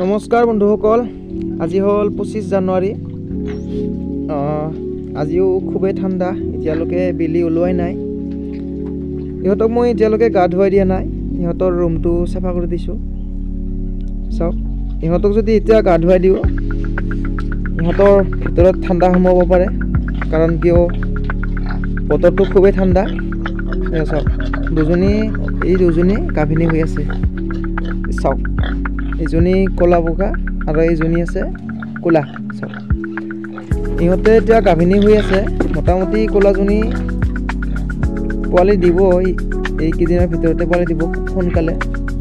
নমস্কাৰ বন্ধুসকল, আজি হল 25 জানুৱাৰী। আজিও খুবেই ঠাণ্ডা, এতিয়ালৈকে বিলি ওলোৱাই নাই। ইহঁতক মই এতিয়ালৈকে গা ধুৱাই দিয়া নাই, ইহঁতৰ ৰুমটো চাফা কৰি দিছোঁ। চাওক, ইহঁতক যদি এতিয়া গা ধুৱাই দিওঁ ইহঁতৰ ভিতৰত ঠাণ্ডা সোমাব পাৰে, কাৰণ কিয় বতৰটো খুবেই ঠাণ্ডা। চাওক, এই দুজনী গাভিনী হৈ আছে। চাওক, এইজনী ক'লা বগা আৰু এইজনী আছে ক'লা। চাওক, ইহঁতে এতিয়া গাভিনী হৈ আছে। মোটামুটি ক'লাজনী পোৱালি দিব, এইকেইদিনৰ ভিতৰতে পোৱালি দিব সোনকালে,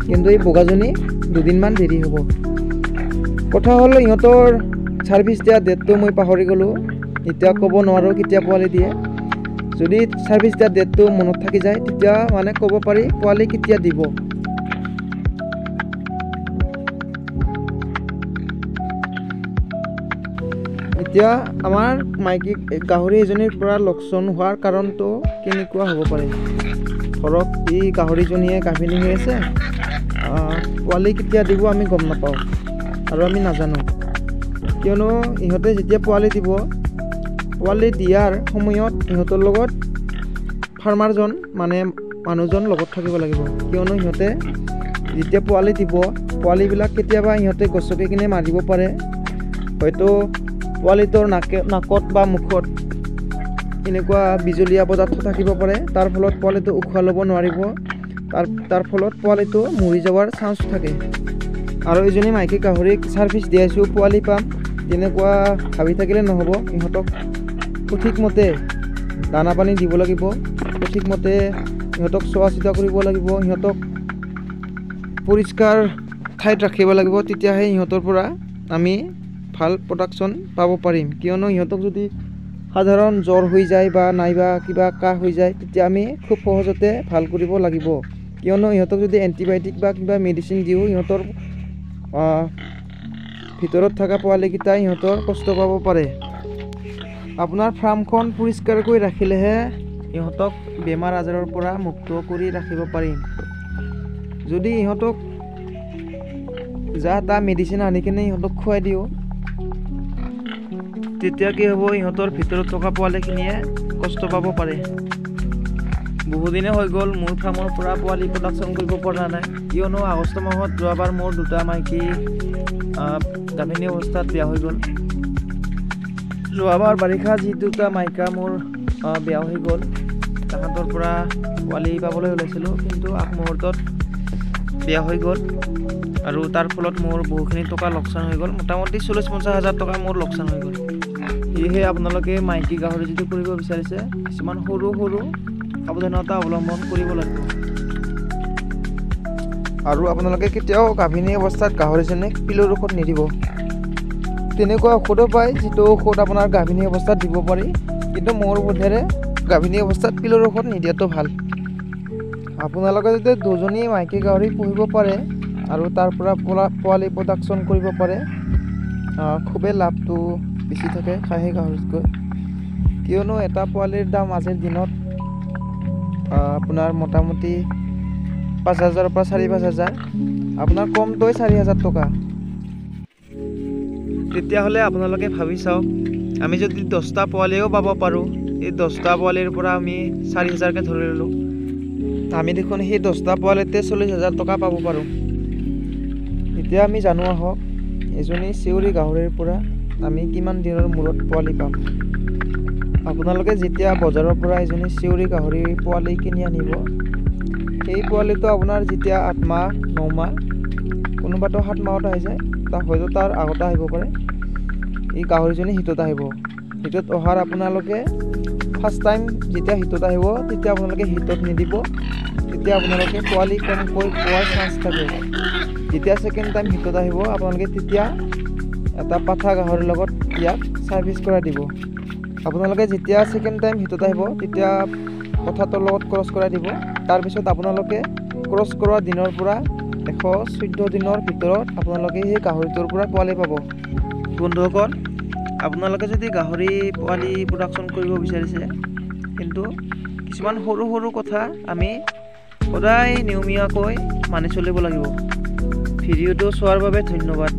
কিন্তু এই বগাজনী দুদিনমান দেৰি হ'ব। কথা হ'ল, ইহঁতৰ ছাৰ্ভিচ দিয়া ডেটটো মই পাহৰি গ'লোঁ, এতিয়া ক'ব নোৱাৰোঁ কেতিয়া পোৱালি দিয়ে। যদি ছাৰ্ভিচ দিয়া ডেটটো মনত থাকি যায় তেতিয়া মানে ক'ব পাৰি পোৱালি কেতিয়া দিব। এতিয়া আমাৰ মাইকী গাহৰি এজনীৰ পৰা লক্ষণ হোৱাৰ কাৰণটো কেনেকুৱা হ'ব পাৰে? ধৰক, এই গাহৰিজনীয়ে গাভিনী হৈ আছে, পোৱালি কেতিয়া দিব আমি গম নাপাওঁ আৰু আমি নাজানো, কিয়নো ইহঁতে যেতিয়া পোৱালি দিব, পোৱালি দিয়াৰ সময়ত ইহঁতৰ লগত ফাৰ্মাৰজন মানে মানুহজন লগত থাকিব লাগিব। কিয়নো ইহঁতে যেতিয়া পোৱালি দিব, পোৱালিবিলাক কেতিয়াবা ইহঁতে গছকি কিনে মাৰিব পাৰে। হয়তো পোৱালিটোৰ নাকত বা মুখত এনেকুৱা বিজলীয়া পদাৰ্থ থাকিব পাৰে, তাৰ ফলত পোৱালিটো উশাহ ল'ব নোৱাৰিব, তাৰ ফলত পোৱালিটো মৰি যোৱাৰ চান্স থাকে। আৰু এজনী মাইকী গাহৰিক ছাৰ্ভিচ দিয়াইছোঁ, পোৱালি পাম তেনেকুৱা ভাবি থাকিলে নহ'ব। ইহঁতক সঠিকমতে দানা পানী দিব লাগিব, সঠিকমতে ইহঁতক চোৱা চিতা কৰিব লাগিব, ইহঁতক পৰিষ্কাৰ ঠাইত ৰাখিব লাগিব। তেতিয়াহে ইহঁতৰ পৰা আমি ভাল প্ৰডাকশ্যন পাব পাৰিম। কিয়নো ইহঁতক যদি সাধাৰণ জ্বৰ হৈ যায় বা নাইবা কিবা কাহ হৈ যায়, তেতিয়া আমি খুব সহজতে ভাল কৰিব লাগিব। কিয়নো ইহঁতক যদি এণ্টিবায়'টিক বা কিবা মেডিচিন দিওঁ, ইহঁতৰ ভিতৰত থকা পোৱালিকেইটাই ইহঁতৰ কষ্ট পাব পাৰে। আপোনাৰ ফাৰ্মখন পৰিষ্কাৰকৈ ৰাখিলেহে ইহঁতক বেমাৰ আজাৰৰ পৰা মুক্ত কৰি ৰাখিব পাৰিম। যদি ইহঁতক যা তা মেডিচিন আনি কিনে ইহঁতক খুৱাই দিওঁ, তেতিয়া কি হ'ব, ইহঁতৰ ভিতৰত থকা পোৱালিখিনিয়ে কষ্ট পাব পাৰে। বহুদিনে হৈ গ'ল মোৰ ফাৰ্মৰ পৰা পোৱালি প্ৰডাকশ্যন কৰিব পৰা নাই, কিয়নো আগষ্ট মাহত যোৱাবাৰ মোৰ দুটা মাইকী গাভিনী অৱস্থাত বেয়া হৈ গ'ল। যোৱাবাৰ বাৰিষা যি দুটা মাইকা মোৰ বেয়া হৈ গ'ল, তাহাঁতৰ পৰা পোৱালি পাবলৈ ওলাইছিলোঁ, কিন্তু আগমুহূৰ্তত বেয়া হৈ গ'ল আৰু তাৰ ফলত মোৰ বহুখিনি টকা লোকচান হৈ গ'ল। মোটামুটি 40-50 হাজাৰ টকা মোৰ লোকচান হৈ গ'ল। সেয়েহে আপোনালোকে মাইকী গাহৰি যদি কৰিব বিচাৰিছে, কিছুমান সৰু সৰু সাৱধানতা অৱলম্বন কৰিব লাগিব। আৰু আপোনালোকে কেতিয়াও গাভিনী অৱস্থাত গাহৰিজনীক পিলৰ ঔষধ নিদিব। তেনেকুৱা ঔষধো পায়, যিটো ঔষধ আপোনাৰ গাভিনী অৱস্থাত দিব পাৰি, কিন্তু মোৰ বোধেৰে গাভিনী অৱস্থাত পিলৰ ঔষধ নিদিয়াটো ভাল। আপোনালোকে যদি দুজনী মাইকী গাহৰি পুহিব পাৰে আৰু তাৰ পৰা পোৱালি প্ৰডাকশ্যন কৰিব পাৰে, খুবেই লাভটো বেছি থাকে খাহী গাহৰিতকৈ। কিয়নো এটা পোৱালিৰ দাম আজিৰ দিনত আপোনাৰ মোটামুটি 5,000 পৰা 4-5 হাজাৰ, আপোনাৰ কমকৈ 4,000 টকা। তেতিয়াহ'লে আপোনালোকে ভাবি চাওক, আমি যদি 10টা পোৱালিও পাব পাৰোঁ, এই 10টা পোৱালিৰ পৰা আমি 4,000কৈ ধৰি ল'লোঁ, আমি দেখোন সেই 10টা পোৱালিতে 40,000 টকা পাব পাৰোঁ। এতিয়া আমি জানো আহক, এজনী চেউৰী গাহৰিৰ পৰা আমি কিমান দিনৰ মূৰত পোৱালি পাম। আপোনালোকে যেতিয়া বজাৰৰ পৰা এজনী চেউৰী গাহৰি পোৱালি কিনি আনিব, সেই পোৱালিটো আপোনাৰ যেতিয়া 8 মাহ 9 মাহ, কোনোবাটো 7 মাহত আহি যায়, হয়তো তাৰ আগতে আহিব পাৰে, এই গাহৰিজনী হিটত আহিব। হিটত অহাৰ আপোনালোকে ফাৰ্ষ্ট টাইম যেতিয়া হিটত আহিব, তেতিয়া আপোনালোকে হিটত নিদিব, তেতিয়া আপোনালোকে পোৱালি কমকৈ পোৱাৰ চান্স থাকে। যেতিয়া ছেকেণ্ড টাইম হিটত আহিব, আপোনালোকে তেতিয়া এটা পাঠা গাহৰিৰ লগত ইয়াক ছাৰ্ভিচ কৰাই দিব। আপোনালোকে যেতিয়া ছেকেণ্ড টাইম হিটত আহিব, তেতিয়া পথাটোৰ লগত ক্ৰছ কৰাই দিব। তাৰপিছত আপোনালোকে ক্ৰছ কৰোৱা দিনৰ পৰা 114 দিনৰ ভিতৰত আপোনালোকে সেই গাহৰিটোৰ পৰা পোৱালি পাব। বন্ধুসকল, আপোনালোকে যদি গাহৰি পোৱালি প্ৰডাকশ্যন কৰিব বিচাৰিছে, কিন্তু কিছুমান সৰু সৰু কথা আমি সদায় নিয়মীয়াকৈ মানি চলিব লাগিব। ভিডিঅ'টো চোৱাৰ বাবে ধন্যবাদ।